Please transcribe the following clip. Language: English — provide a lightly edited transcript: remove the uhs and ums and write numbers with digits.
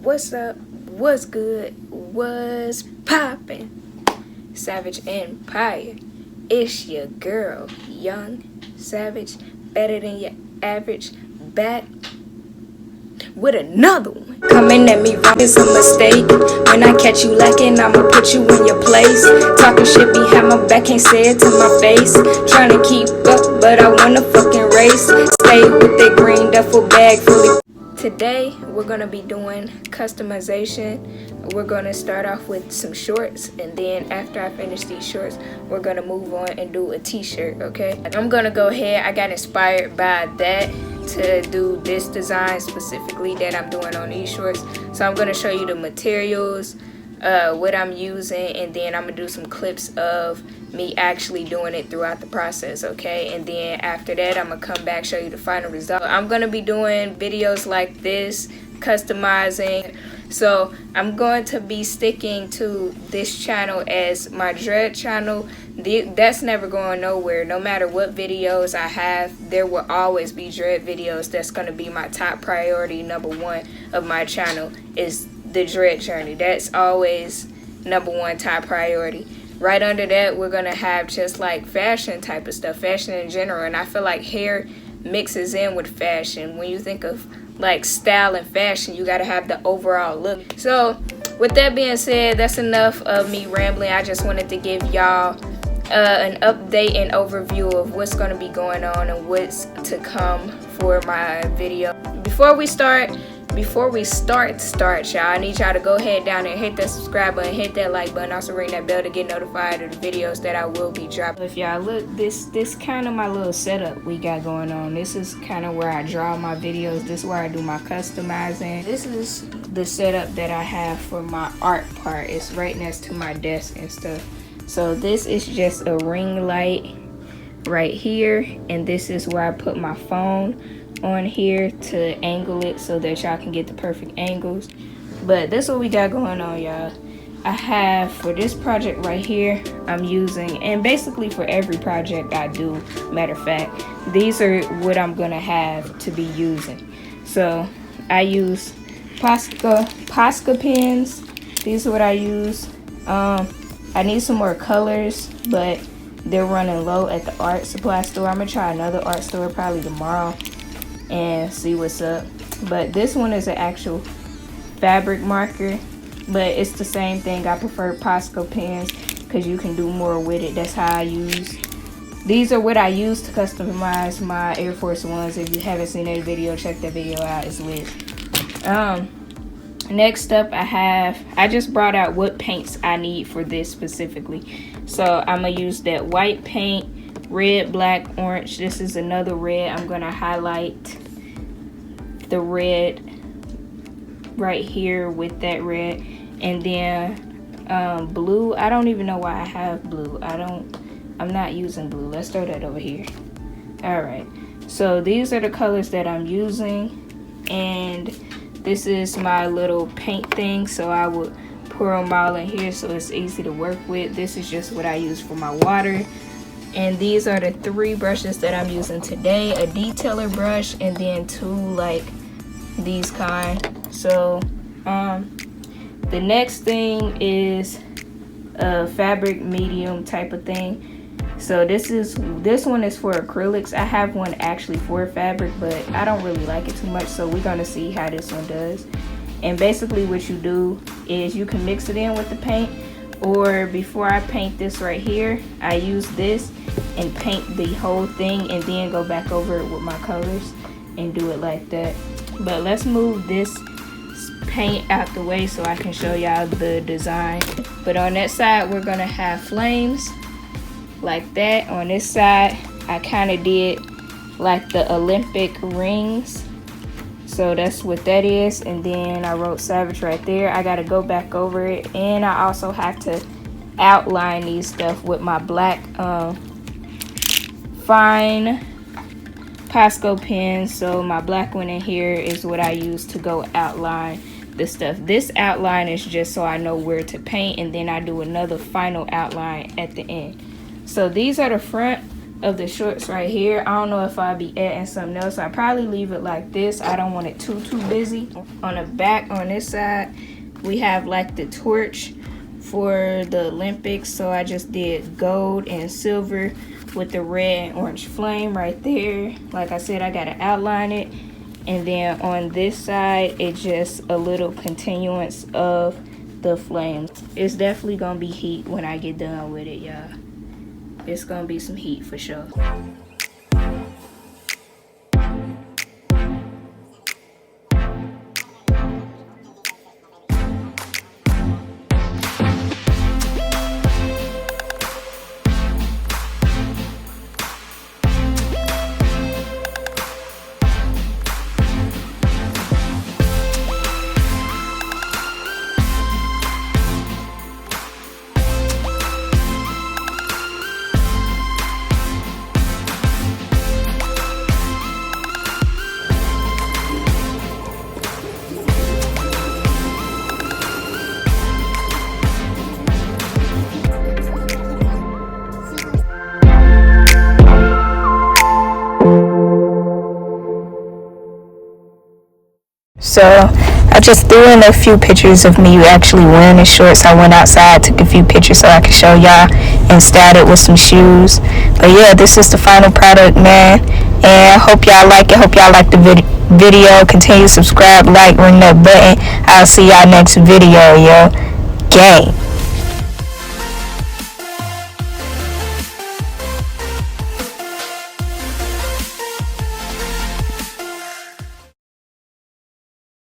What's up? What's good? What's poppin'? Savage Empire. It's your girl, Young Savage, better than your average, back with another one. Coming at me wrong is a mistake. When I catch you lacking, I'ma put you in your place. Talking shit behind my back, can't say it to my face. Trying to keep up, but I wanna fucking race. Stay with that green duffel bag fully. Today, we're gonna be doing customization. We're gonna start off with some shorts, and then after I finish these shorts, we're gonna move on and do a t-shirt, okay? I'm gonna go ahead, I got inspired by that to do this design specifically that I'm doing on these shorts. So I'm gonna show you the materials, what I'm using, and then I'm gonna do some clips of me actually doing it throughout the process, okay? And then after that, I'm gonna come back, show you the final result. I'm gonna be doing videos like this, customizing. So I'm going to be sticking to this channel as my dread channel. That's never going nowhere. No matter what videos I have, there will always be dread videos. That's going to be my top priority. Number one of my channel is the dread journey. That's always number one top priority. Right under that, we're going to have just like fashion type of stuff, fashion in general. And I feel like hair mixes in with fashion. When you think of like style and fashion, you got to have the overall look. So with that being said, that's enough of me rambling. I just wanted to give y'all an update and overview of what's going to be going on and what's to come for my video. Before we start, y'all, I need y'all to go ahead down and hit that subscribe button, hit that like button, also ring that bell to get notified of the videos that I will be dropping. If y'all look, this kind of my little setup we got going on. This is kind of where I draw my videos. This is where I do my customizing. This is the setup that I have for my art part. It's right next to my desk and stuff. So this is just a ring light right here, and this is where I put my phone on here to angle it so that y'all can get the perfect angles. But that's what we got going on, y'all. I have for this project right here, I'm using, and basically for every project I do, matter of fact, these are what I'm gonna have to be using. So I use Posca pens. These are what I use. I need some more colors, but they're running low at the art supply store. I'm gonna try another art store probably tomorrow and see what's up. But this one is an actual fabric marker, but it's the same thing. I prefer Posca pens because you can do more with it. That's how I use. These are what I use to customize my Air Force Ones. If you haven't seen that video, check that video out. It's lit. Next up, I just brought out what paints I need for this specifically. So I'm gonna use that white paint, red, black, orange. This is another red. I'm gonna highlight the red right here with that red, and then blue. I don't even know why I have blue. I'm not using blue. Let's throw that over here. All right, so these are the colors that I'm using, and this is my little paint thing, so I would pour them all in here so it's easy to work with. This is just what I use for my water. And these are the 3 brushes that I'm using today. A detailer brush, and then 2 like these kind. So the next thing is a fabric medium type of thing. So this one is for acrylics. I have one actually for fabric, but I don't really like it too much, so we're gonna see how this one does. And basically what you do is you can mix it in with the paint, or before I paint this right here, I use this and paint the whole thing and then go back over it with my colors and do it like that. But let's move this paint out the way so I can show y'all the design. But on that side, we're gonna have flames like that. On this side, I kind of did like the Olympic rings. So that's what that is. And then I wrote Savage right there. I gotta go back over it, and I also have to outline these stuff with my black fine Posca pen. So my black one in here is what I use to go outline the stuff. This outline is just so I know where to paint, and then I do another final outline at the end. So these are the front of the shorts right here. I don't know if I'll be adding something else. I'll probably leave it like this. I don't want it too busy. On the back, on this side, we have like the torch for the Olympics. So I just did gold and silver with the red and orange flame right there. Like I said, I gotta outline it. And then on this side, it's just a little continuance of the flames. It's definitely gonna be heat when I get done with it, y'all. It's gonna be some heat for sure. So I just threw in a few pictures of me actually wearing the shorts. I went outside, took a few pictures so I could show y'all, and styled it with some shoes. But yeah, this is the final product, man. And I hope y'all like it. Hope y'all like the video. Continue to subscribe, like, ring that button. I'll see y'all next video, yo. Gang.